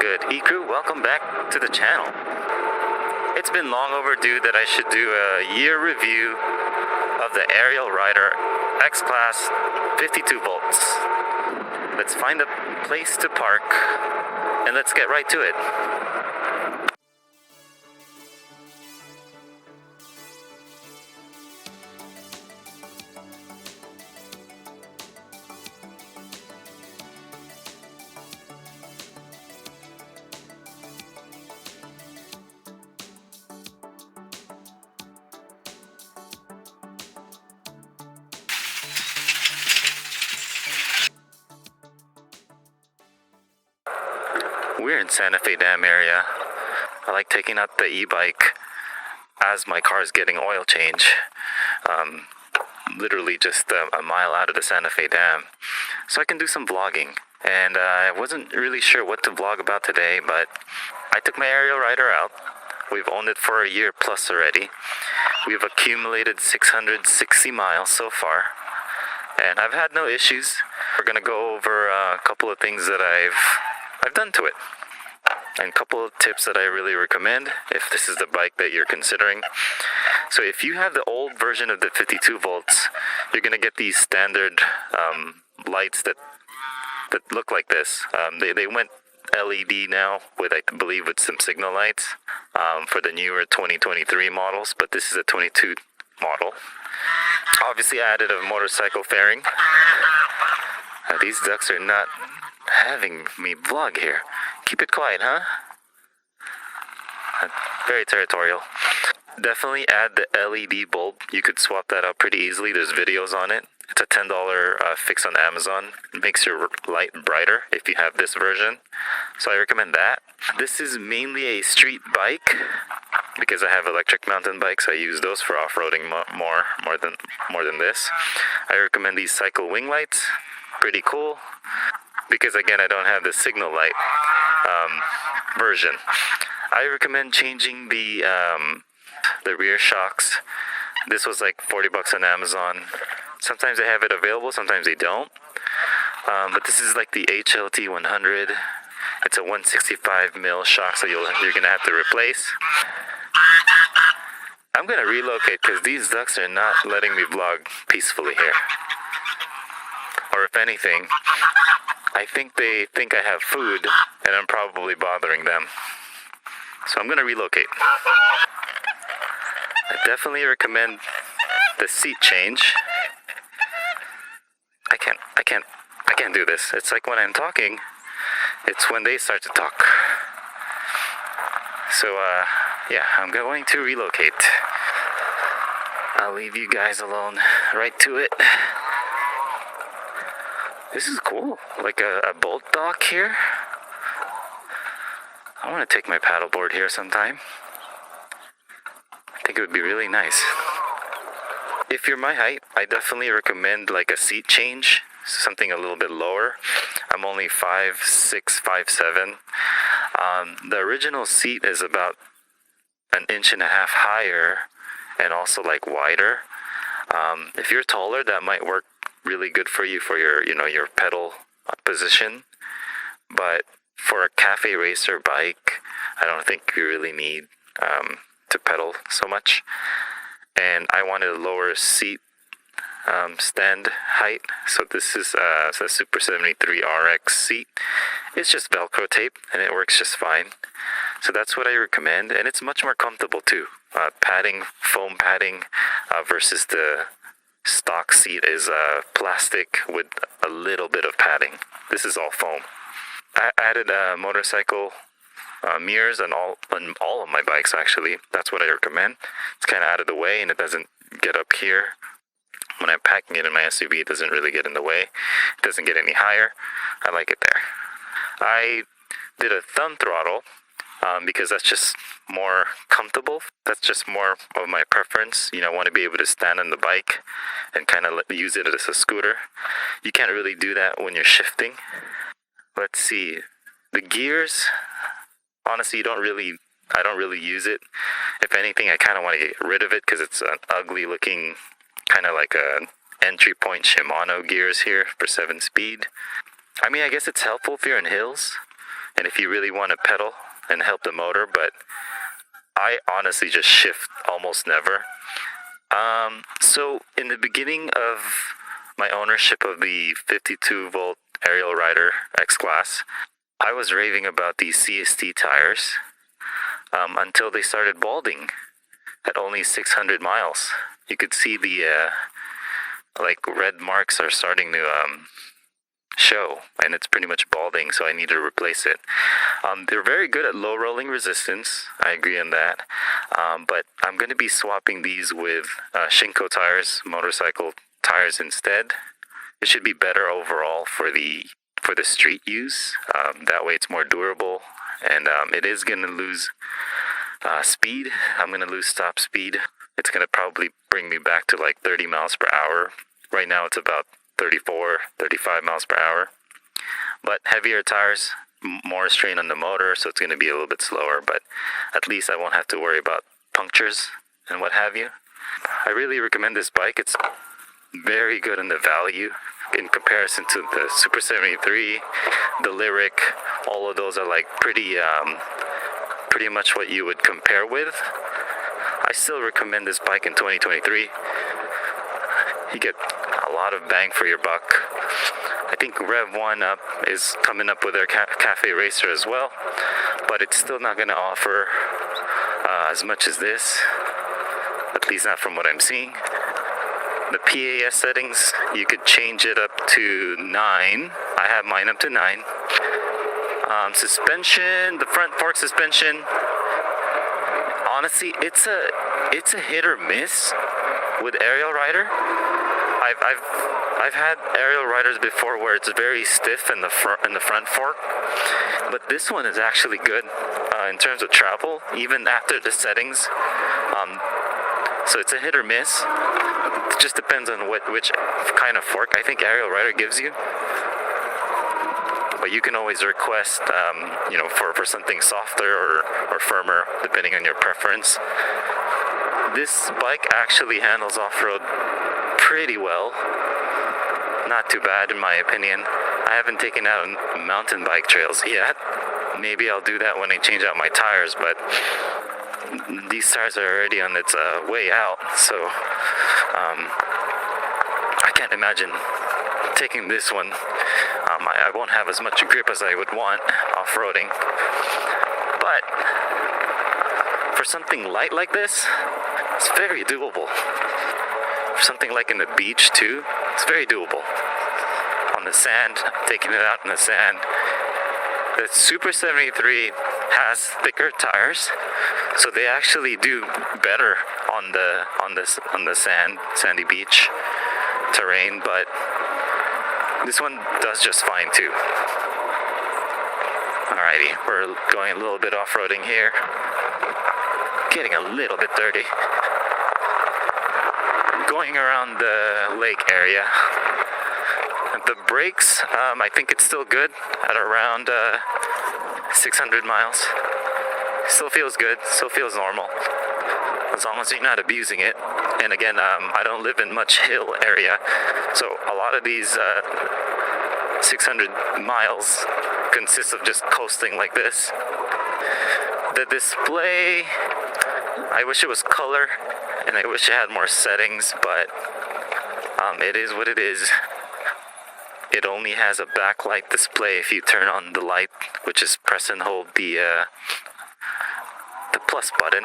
good? E-Crew, welcome back to the channel. It's been long overdue that I should do a year review of the Ariel Rider X-Class 52 volts. Let's find a place to park and let's get right to it. We're in Santa Fe Dam area. I like taking out the e-bike as my car is getting oil change. Literally just a mile out of the Santa Fe Dam. So I can do some vlogging. And I wasn't really sure what to vlog about today, but I took my Ariel Rider out. We've owned it for a year plus already. We've accumulated 660 miles so far. And I've had no issues. We're going to go over a couple of things that I've done to it, and a couple of tips that I really recommend if this is the bike that you're considering. So if you have the old version of the 52 volts, you're going to get these standard lights that look like this. They went LED now with, I believe, with some signal lights for the newer 2023 models, but this is a 22 model. Obviously I added a motorcycle fairing. These ducks are not having me vlog here. Keep it quiet, huh? Very territorial. Definitely add the LED bulb. You could swap that out pretty easily. There's videos on it. It's a $10 fix on Amazon. It makes your light brighter if you have this version. So I recommend that. This is mainly a street bike because I have electric mountain bikes. I use those for off-roading more than this. I recommend these cycle wing lights. Pretty cool. Because again, I don't have the signal light version. I recommend changing the rear shocks. This was like $40 on Amazon. Sometimes they have it available, sometimes they don't. But this is like the HLT 100. It's a 165 mil shock, so you're gonna have to replace. I'm gonna relocate because these ducks are not letting me vlog peacefully here. Or if anything, I think they think I have food and I'm probably bothering them. So I'm gonna relocate. I definitely recommend the seat change. I can't do this. It's like when I'm talking, it's when they start to talk. So yeah, I'm going to relocate. I'll leave you guys alone. Right to it. This is cool, like a bolt dock here. I want to take my paddleboard here sometime. I think it would be really nice. If you're my height, I definitely recommend like a seat change, something a little bit lower. I'm only 5'6", 5'7". The original seat is about an inch and a half higher and also like wider. If you're taller, that might work really good for you for your pedal position, but for a cafe racer bike, I don't think you really need to pedal so much. And I wanted a lower seat stand height, so this is a Super73 RX seat. It's just Velcro tape and it works just fine. So that's what I recommend, and it's much more comfortable too. Padding, foam padding versus the stock seat is plastic with a little bit of padding. This is all foam. I added motorcycle mirrors on all of my bikes actually. That's what I recommend. It's kind of out of the way and it doesn't get up here. When I'm packing it in my SUV, it doesn't really get in the way. It doesn't get any higher. I like it there. I did a thumb throttle because that's just more comfortable. That's just more of my preference. I want to be able to stand on the bike and kind of use it as a scooter. You can't really do that when you're shifting. Let's see. The gears, honestly, I don't really use it. If anything, I kind of want to get rid of it because it's an ugly looking, kind of like a entry point Shimano gears here for 7-speed. I mean, I guess it's helpful if you're in hills. and if you really want to pedal and help the motor, but I honestly just shift almost never. So in the beginning of my ownership of the 52 volt Ariel Rider X-Class, I was raving about these CST tires until they started balding at only 600 miles. You could see the like red marks are starting to show, and it's pretty much balding, so I need to replace it. They're very good at low rolling resistance, I agree on that, but I'm going to be swapping these with Shinko tires, motorcycle tires instead. It should be better overall for the street use. That way it's more durable, and it is going to lose speed. I'm going to lose top speed. It's going to probably bring me back to like 30 miles per hour. Right now it's about 34, 35 miles per hour. But heavier tires, more strain on the motor, so it's going to be a little bit slower, but at least I won't have to worry about punctures and what have you. I really recommend this bike. It's very good in the value in comparison to the Super73, the Lyric. All of those are like pretty much what you would compare with. I still recommend this bike in 2023. You get a lot of bang for your buck. I think Rev 1 Up is coming up with their Cafe Racer as well, but it's still not going to offer as much as this, at least not from what I'm seeing. The PAS settings, you could change it up to 9. I have mine up to 9. Suspension, the front fork suspension, honestly, it's a hit or miss with Ariel Rider. I've had Ariel Riders before where it's very stiff in the front fork, but this one is actually good in terms of travel, even after the settings. So it's a hit or miss. It just depends on which kind of fork I think Ariel Rider gives you. But you can always request, for something softer or firmer, depending on your preference. This bike actually handles off-road pretty well. Not too bad in my opinion. I haven't taken out mountain bike trails yet. Maybe I'll do that when I change out my tires, but these tires are already on its way out, so I can't imagine taking this one. I won't have as much grip as I would want off-roading, but for something light like this, it's very doable. For something like in the beach too, it's very doable. On the sand, taking it out in the sand. The Super 73 has thicker tires, so they actually do better on the sandy beach terrain, but this one does just fine too. Alrighty, we're going a little bit off-roading here. Getting a little bit dirty. Going around the lake area. The brakes, I think it's still good at around 600 miles. Still feels good, still feels normal, as long as you're not abusing it. And again, I don't live in much hill area, so a lot of these 600 miles consists of just coasting like this. The display, I wish it was color, and I wish it had more settings, but it is what it is. It only has a backlight display if you turn on the light, which is press and hold the plus button.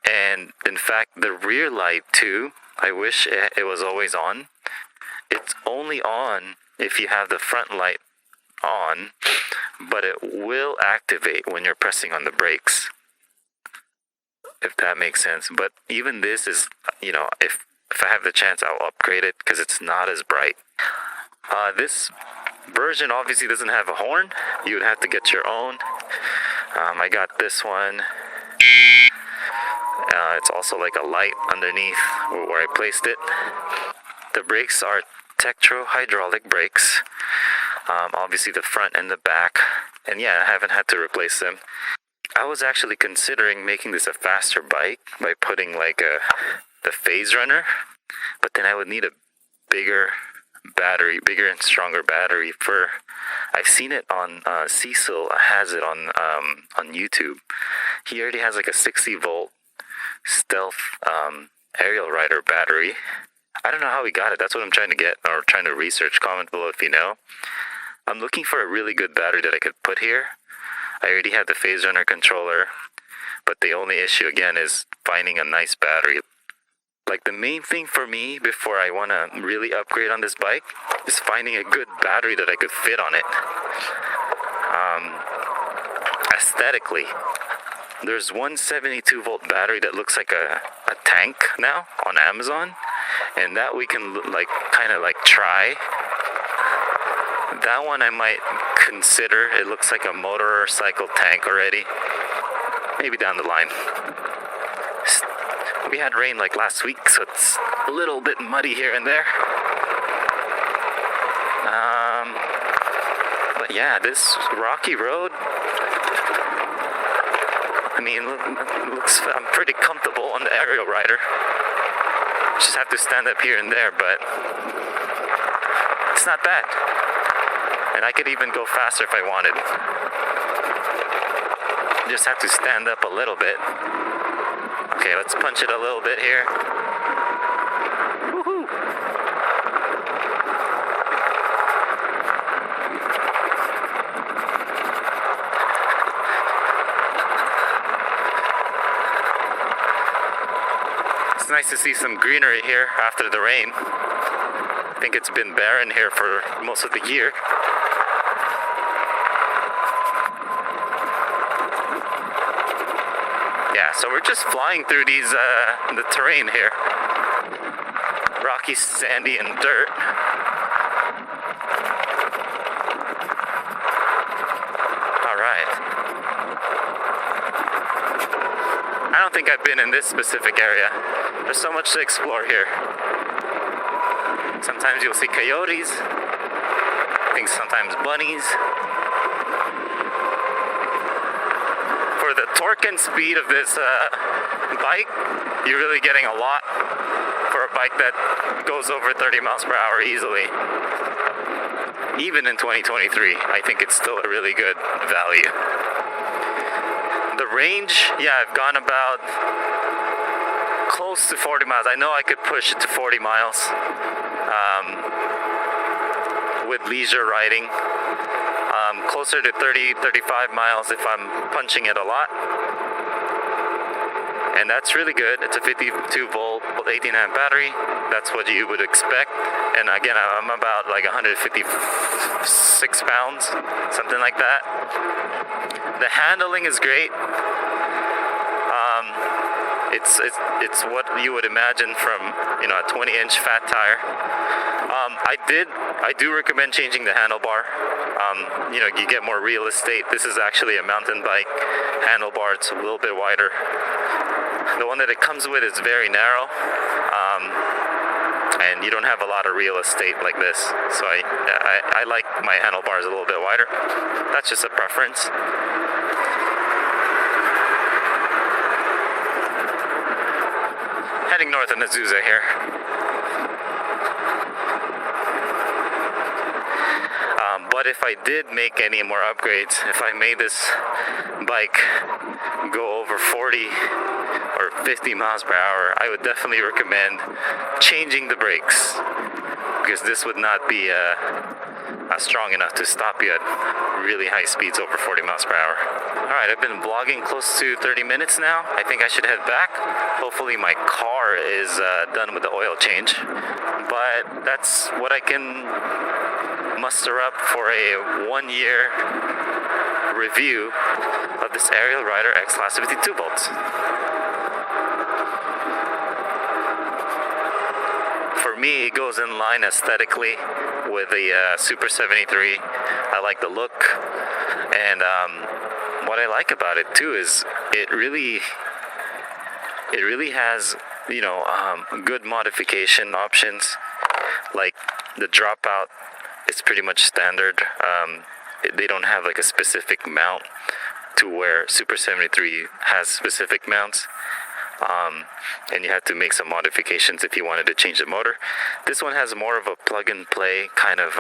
And in fact, the rear light too, I wish it was always on. It's only on if you have the front light on, but it will activate when you're pressing on the brakes, if that makes sense. But even this is, if I have the chance, I'll upgrade it because it's not as bright. This version obviously doesn't have a horn. You would have to get your own. I got this one. It's also like a light underneath where I placed it. The brakes are Tektro hydraulic brakes. Obviously the front and the back. And yeah, I haven't had to replace them. I was actually considering making this a faster bike by putting like the phase runner, but then I would need a bigger bigger and stronger battery. I've seen it on Cecil has it on YouTube. He already has like a 60-volt stealth Ariel Rider battery. I don't know how he got it. That's what I'm trying to get, or trying to research. Comment below if you know. I'm looking for a really good battery that I could put here. I already have the phase runner controller, but the only issue again is finding a nice battery. Like, the main thing for me before I want to really upgrade on this bike is finding a good battery that I could fit on it. Aesthetically, there's one 72-volt battery that looks like a tank now on Amazon, and that we can kind of try. That one I might consider. It looks like a motorcycle tank already. Maybe down the line. We had rain like last week, so it's a little bit muddy here and there. But yeah, this rocky road, I mean, I'm pretty comfortable on the Ariel Rider. Just have to stand up here and there, but it's not bad. And I could even go faster if I wanted. Just have to stand up a little bit. Okay, let's punch it a little bit here. Woohoo! It's nice to see some greenery here after the rain. I think it's been barren here for most of the year. Yeah, so we're just flying through the terrain here. Rocky, sandy, and dirt. All right. I don't think I've been in this specific area. There's so much to explore here. Sometimes you'll see coyotes. I think sometimes bunnies. For the torque and speed of this bike, you're really getting a lot for a bike that goes over 30 miles per hour easily. Even in 2023, I think it's still a really good value. The range, yeah, I've gone about close to 40 miles. I know I could push it to 40 miles with leisure riding. Closer to 30-35 miles if I'm punching it a lot. And that's really good. It's a 52-volt, 18-amp battery. That's what you would expect. And again, I'm about like 156 pounds, something like that. The handling is great. It's what you would imagine from, a 20-inch fat tire. I do recommend changing the handlebar. You get more real estate. This is actually a mountain bike handlebar. It's a little bit wider. The one that it comes with is very narrow, and you don't have a lot of real estate like this. So I like my handlebars a little bit wider. That's just a preference. Heading north in Azusa here. But if I did make any more upgrades, if I made this bike go over 40 or 50 miles per hour, I would definitely recommend changing the brakes, because this would not be strong enough to stop you at really high speeds over 40 miles per hour. Alright, I've been vlogging close to 30 minutes now. I think I should head back. Hopefully my car is done with the oil change. But that's what I can muster up for a 1-year review of this Ariel Rider X-Class 52 volts. For me, it goes in line aesthetically with the Super73. I like the look, and what I like about it too is it really has good modification options. Like the dropout is pretty much standard. They don't have like a specific mount to where Super 73 has specific mounts. and you had to make some modifications if you wanted to change the motor. This one has more of a plug-and-play kind of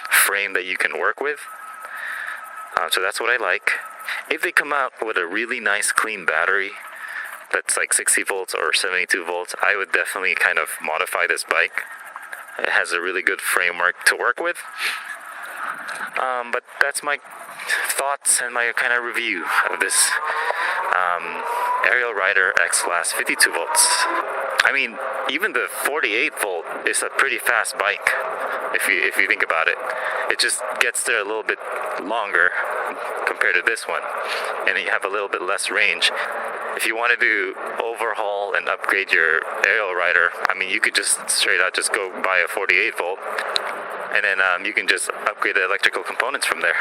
frame that you can work with, so that's what I like. If they come out with a really nice clean battery that's like 60 volts or 72 volts, I would definitely kind of modify this bike. It has a really good framework to work with. But that's my thoughts and my kind of review of this Ariel Rider X-Class 52 volts. I mean, even the 48 volt is a pretty fast bike if you think about it. It just gets there a little bit longer compared to this one, and you have a little bit less range. If you wanted to overhaul and upgrade your Ariel Rider, I mean, you could just straight out just go buy a 48 volt, and then you can just upgrade the electrical components from there.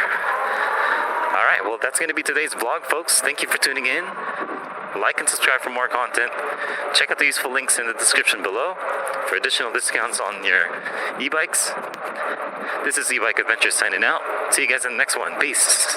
Alright, well, that's going to be today's vlog, folks. Thank you for tuning in. Like and subscribe for more content. Check out the useful links in the description below for additional discounts on your e-bikes. This is E-Bike Adventures signing out. See you guys in the next one. Peace.